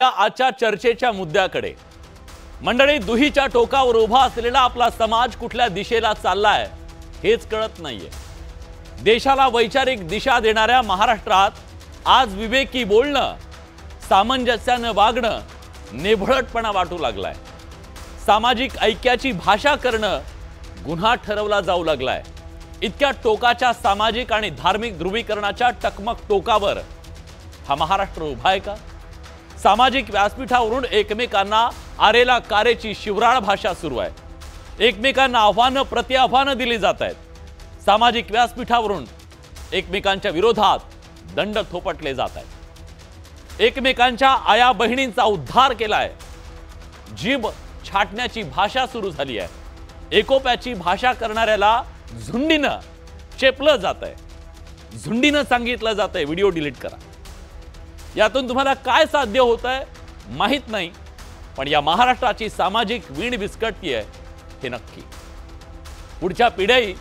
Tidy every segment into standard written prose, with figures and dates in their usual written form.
आजच्या चर्चेच्या मुद्द्याकडे मंडळी, दुहीच्या टोकावर उभा असलेला आपला समाज कुठल्या दिशेला चाललाय हेच कळत नाहीये। देशाला वैचारिक दिशा देणाऱ्या महाराष्ट्रात आज विवेकी बोलणं, सामंजस्याने वागणं नेभळटपणा वाटू लागलाय। सामाजिक ऐक्याची भाषा करणं गुन्हा ठरवला जाऊ लागलाय। इतक्या टोकाच्या सामाजिक आणि धार्मिक ध्रुवीकरणाच्या टकमक टोकावर हा महाराष्ट्र उभा आहे का? सामाजिक व्यासपीठावरून एकमेकांना आरेला कारेची शिवराळ भाषा सुरू आहे। एकमेकांना आव्हानं प्रत्याव्हानं दिली जात आहेत। सामाजिक व्यासपीठावरून एकमेकांच्या विरोधात दंड थोपटले जात आहेत। एकमेकांच्या आया बहिणींचा उद्धार केलाय। जीभ छाटण्याची भाषा सुरू झाली आहे। एकोप्याची भाषा करणाऱ्याला झुंडीनं चेपलं जात आहे। झुंडीनं सांगितलं जात आहे व्हिडिओ डिलीट करा। यातून तुम्हाला काय साध्य होतंय माहित नाही, पण या महाराष्ट्राची सामाजिक वीण विस्कटतीये हे नक्की। पुढच्या पिढ्याही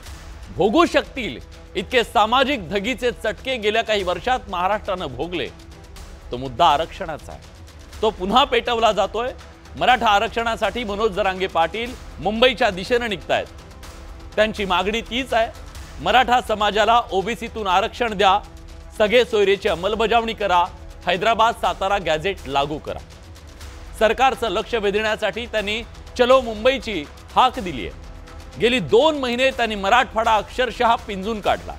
भोगू शकतील इतके सामाजिक धगीचे चटके गेल्या काही वर्षात महाराष्ट्रानं भोगले। तो मुद्दा आरक्षणाचा आहे। तो पुन्हा पेटवला जातोय। मराठा आरक्षणासाठी मनोज जरांगे पाटील मुंबईच्या दिशेने निघतायत। त्यांची मागणी तीच आहे, मराठा समाजाला ओबीसीतून आरक्षण द्या, सगळे सोयरेची अंमलबजावणी करा, हैदराबाद सातारा गॅझेट लागू करा। सरकारचं लक्ष वेधण्यासाठी त्यांनी चलो मुंबईची हाक दिली आहे। गेली 2 महिने त्यांनी मराठवाडा अक्षरशः पिंजून काढला।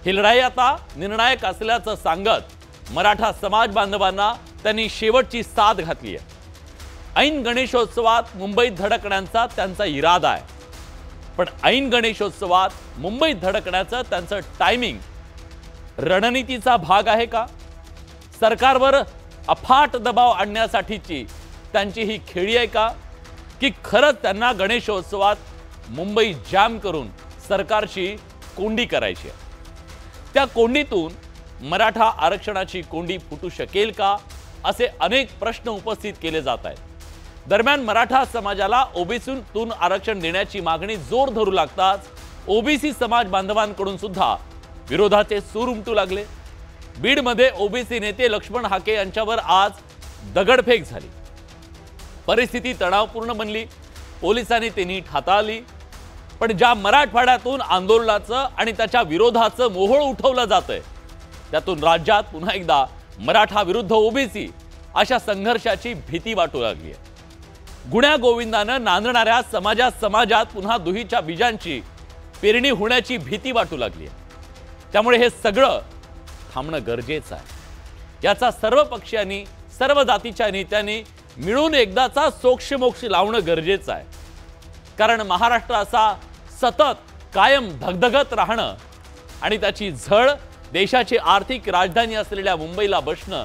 ही लढाई आता निर्णायक असल्याचं सांगत मराठा समाज बांधवांना त्यांनी शेवटची साथ घातली आहे। ऐन गणेशोत्सवात मुंबईत धडकण्याचा त्यांचा इरादा आहे, पण ऐन गणेशोत्सवात मुंबईत धडकण्याचं त्यांचं टायमिंग रणनीतीचा भाग आहे का? सरकारवर अफाट दबाव आणण्यासाठीची त्यांची ही खेळी आहे का, की खरंच त्यांना गणेशोत्सवात मुंबई जाम करून सरकारची कोंडी करायची आहे? त्या कोंडीतून मराठा आरक्षणाची कोंडी फुटू शकेल का, असे अनेक प्रश्न उपस्थित केले जात आहेत। दरम्यान मराठा समाजाला ओबीसीतून आरक्षण देण्याची मागणी जोर धरू लागताच ओबीसी समाज बांधवांकडून सुद्धा विरोधाचे सूर उमटू लागले। बीडमध्ये ओबीसी नेते लक्ष्मण हाके यांच्यावर आज दगडफेक झाली। परिस्थिती तणावपूर्ण बनली। पोलिसांनी ती नीट हाताळली, पण ज्या मराठवाड्यातून आंदोलनाचं आणि त्याच्या विरोधाचं मोहोळ उठवलं जातंय, त्यातून राज्यात पुन्हा एकदा मराठा विरुद्ध ओबीसी अशा संघर्षाची भीती वाटू लागली आहे। गुण्या गोविंदानं नांदणाऱ्या समाजात पुन्हा दुहीच्या बीजांची पेरणी होण्याची भीती वाटू लागली आहे। त्यामुळे हे सगळं थांबणं गरजेचं आहे। याचा सर्व पक्षांनी, सर्व जातीच्या नेत्यांनी मिळून एकदाचा सोक्षमोक्ष लावणं गरजेचं आहे। कारण महाराष्ट्र असा सतत कायम धगधगत राहणं आणि त्याची झळ देशाची आर्थिक राजधानी असलेल्या मुंबईला बसणं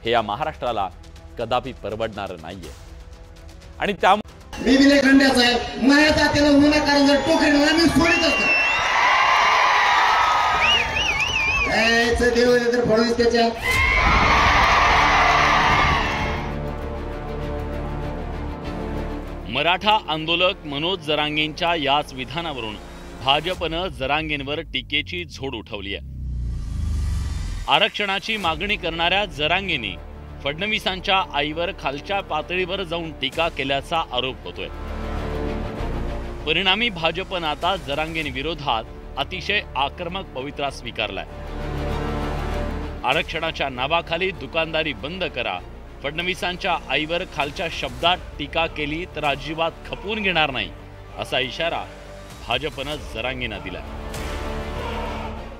हे या महाराष्ट्राला कदापि परवडणार नाहीये। आणि त्या मी विले खंड्याचा आहे, माझ्या तात्याला विनाकारण जर टोकरीला मी सोडीत असतो देवेंद्र फडणवीस त्याच्या मराठा आंदोलक मनोज जरांगेंच्या याच विधानावरून भाजपनं जरांगेंवर टीकेची झोड उठवली आहे। आरक्षणाची मागणी करणाऱ्या जरांगेंनी फडणवीसांच्या आईवर खालच्या पातळीवर जाऊन टीका केल्याचा आरोप होतोय। परिणामी भाजपनं आता जरांगेंविरोधात अतिशय आक्रमक पवित्रा स्वीकारलाय। आरक्षणाच्या नावाखाली दुकानदारी बंद करा, फडणवीसांच्या आईवर खालच्या शब्दात टीका केली तर अजिबात खपून घेणार नाही, असा इशारा भाजपनं जरांगेंना दिला।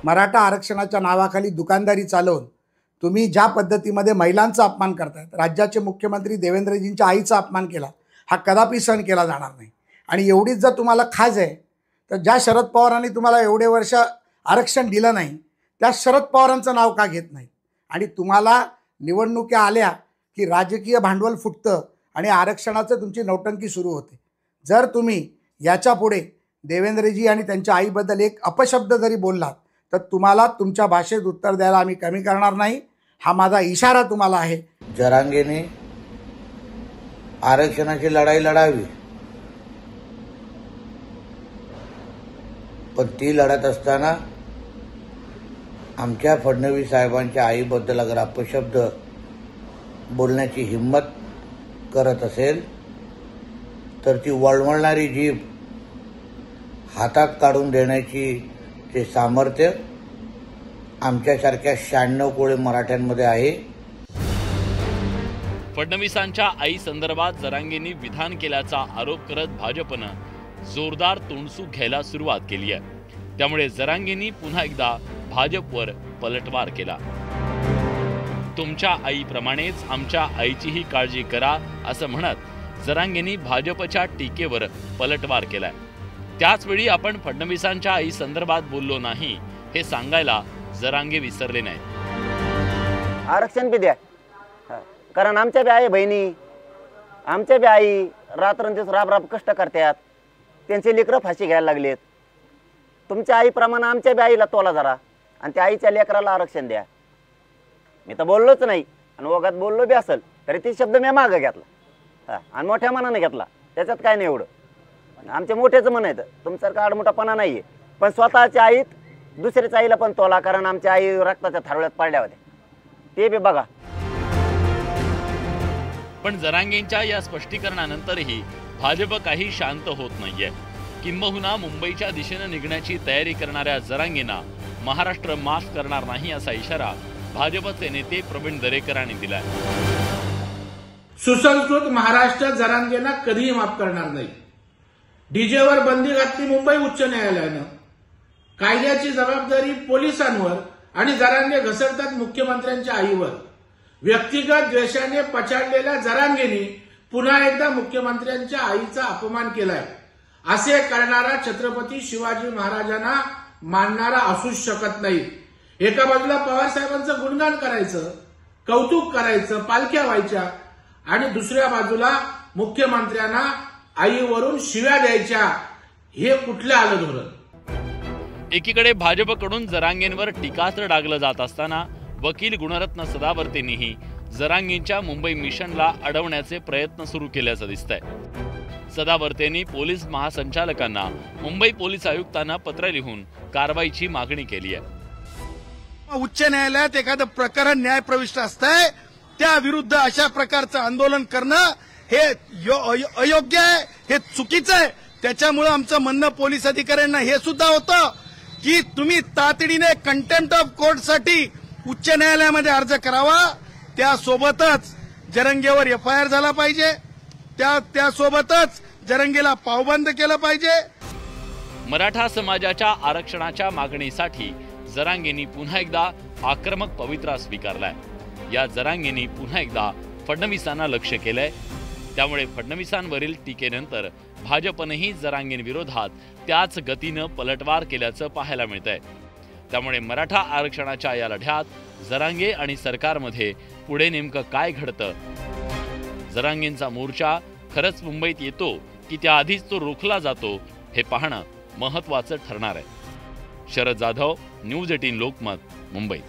मराठा आरक्षणाच्या नावाखाली दुकानदारी चालवून तुम्ही ज्या पद्धतीमध्ये महिलांचा अपमान करतायत, राज्याचे मुख्यमंत्री देवेंद्रजींच्या आईचा अपमान केला, हा कदापि सहन केला जाणार नाही। आणि एवढीच जर तुम्हाला खाज आहे तर ज्या शरद पवारांनी तुम्हाला एवढे वर्ष आरक्षण दिलं नाही, त्या शरद पवारांचं नाव का घेत नाही? आणि तुम्हाला निवडणुका आल्या की राजकीय भांडवल फुटतं आणि आरक्षणाचं तुमची नौटंकी सुरू होते। जर तुम्ही याच्या पुढे देवेंद्रजी आणि त्यांच्या आईबद्दल एक अपशब्द जरी बोललात तर तुम्हाला तुमच्या भाषेत उत्तर द्यायला आम्ही कमी करणार नाही, हा माझा इशारा तुम्हाला आहे। जरांगेने आरक्षणाची लढाई लढावी, पण ती लढत असताना आमच्या फडणवीस साहेबांच्या आईबद्दल अगर अपशब्द बोलण्याची हिंमत करत असेल तर ती वळवळणारी जीभ हातात काढून देण्याची ते सामर्थ्य आमच्यासारख्या 96 कोळी मराठ्यांमध्ये आहे. फडणवीसांच्या आई संदर्भात जरांगेंनी विधान केल्याचा आरोप करत भाजपनं जोरदार तोंडसूक घ्यायला सुरुवात केली आहे. त्यामुळे जरांगेंनी पुन्हा एकदा भाजपवर पलटवार केला. तुमच्या आईप्रमाणेच आमच्या आईचीही काळजी करा असं म्हणत जरांगेंनी भाजपच्या टीकेवर पलटवार केलाय. त्याचवेळी आपण फडणवीसांच्या आई संदर्भात बोललो नाही हे सांगायला जरांगे विसरले नाहीत. आरक्षण बी द्या, कारण आमच्या बी आई बहिणी, आमच्या बी आई रात्रंदिवस राब कष्ट करतात, त्यांचे लेकरं फाशी घ्यायला लागलेत. तुमच्या आईप्रमाणे आमच्या बी आईला तोला जरा आणि त्या आईच्या लेकराला आरक्षण द्या. मी तर बोललोच नाही आणि ओघात बोललो बी असेल तरी ते शब्द मी मागं घेतला आणि मोठ्या मनाने घेतला. त्याच्यात काय नाही एवढं. आमच्या मोठ्याचं मन आहे, तुमच्यासारखा आडमोठापणा नाही आहे. पण स्वतःच्या आईत दुसऱ्याच्या आईला पण तोला, कारण आमच्या आई रक्ताच्या थारोळ्यात पडल्या होत्या, ते बी बघा. पण जरांगेंच्या या स्पष्टीकरणानंतरही भाजप काही शांत होत नाहीये. किंबहुना मुंबईच्या दिशेने निघण्याची तयारी करणाऱ्या जरांगेंना महाराष्ट्र माफ करणार नाही असा इशारा भाजपचे नेते प्रवीण दरेकरांनी दिलाय. सुसंस्कृत महाराष्ट्र जरांगेंना कधीही माफ करणार नाही. डीजेवर बंदी घातली मुंबई उच्च न्यायालयानं. कायद्याची जबाबदारी पोलिसांवर आणि जरांगे घसरतात मुख्यमंत्र्यांच्या आईवर. व्यक्तिगत द्वेषाने पछाडलेल्या जरांगेंनी पुन्हा एकदा मुख्यमंत्र्यांच्या आईचा अपमान केलाय. असे करणारा छत्रपती शिवाजी महाराजांना मानणारा असूच शकत नाही. एका बाजूला पवार साहेबांचं गुणगान करायचं, कौतुक करायचं, पालख्या व्हायच्या, आणि दुसऱ्या बाजूला मुख्यमंत्र्यांना आईवरून शिव्या द्यायच्या. हे कुठलं आलं धोरण? एकीकडे भाजपकडून जरांगेंवर टीकास्त्र डागलं जात असताना वकील गुणरत्न सदावर्तेंनीही जरांगेंच्या मुंबई मिशनला अडवण्याचे प्रयत्न सुरू केल्याचं दिसतंय. सदावर्तेंनी पोलीस महासंचालकांना मुंबई पोलीस आयुक्तांना पत्र लिहून कारवाईची मागणी केली आहे. उच्च न्यायालयात एखादं प्रकरण न्यायप्रविष्ट असतंय, त्या विरुद्ध अशा प्रकारचं आंदोलन करणं हे अयोग्य आहे, हे चुकीचं आहे. त्याच्यामुळे आमचं म्हणणं पोलीस अधिकाऱ्यांना हे सुद्धा होतं की तुम्ही तातडीने कंटेम्प्ट ऑफ कोर्टसाठी उच्च न्यायालयामध्ये अर्ज करावा. त्यासोबतच जरंगेवर FIR झाला पाहिजे, त्यासोबतच जरंगेला पावबंद केलं पाहिजे. मराठा समाजाच्या आरक्षणाच्या मागणीसाठी जरांगेंनी पुन्हा एकदा आक्रमक पवित्रा स्वीकारलाय. या जरांगेंनी पुन्हा एकदा फडणवीसांना लक्ष केलंय. त्यामुळे फडणवीसांवरील टीकेनंतर भाजपनेही जरांगेंविरोधात त्याच गतीनं पलटवार केल्याचं पाहायला मिळतंय. त्यामुळे मराठा आरक्षणाच्या या लढ्यात जरांगे आणि सरकारमध्ये पुढे नेमकं काय घडतं? जरांगेंचा मोर्चा खरंच मुंबईत येतो की त्याआधीच तो रोखला जातो हे पाहणं महत्त्वाचं ठरणार आहे. शरद जाधव, न्यूज 18 लोकमत, मुंबई.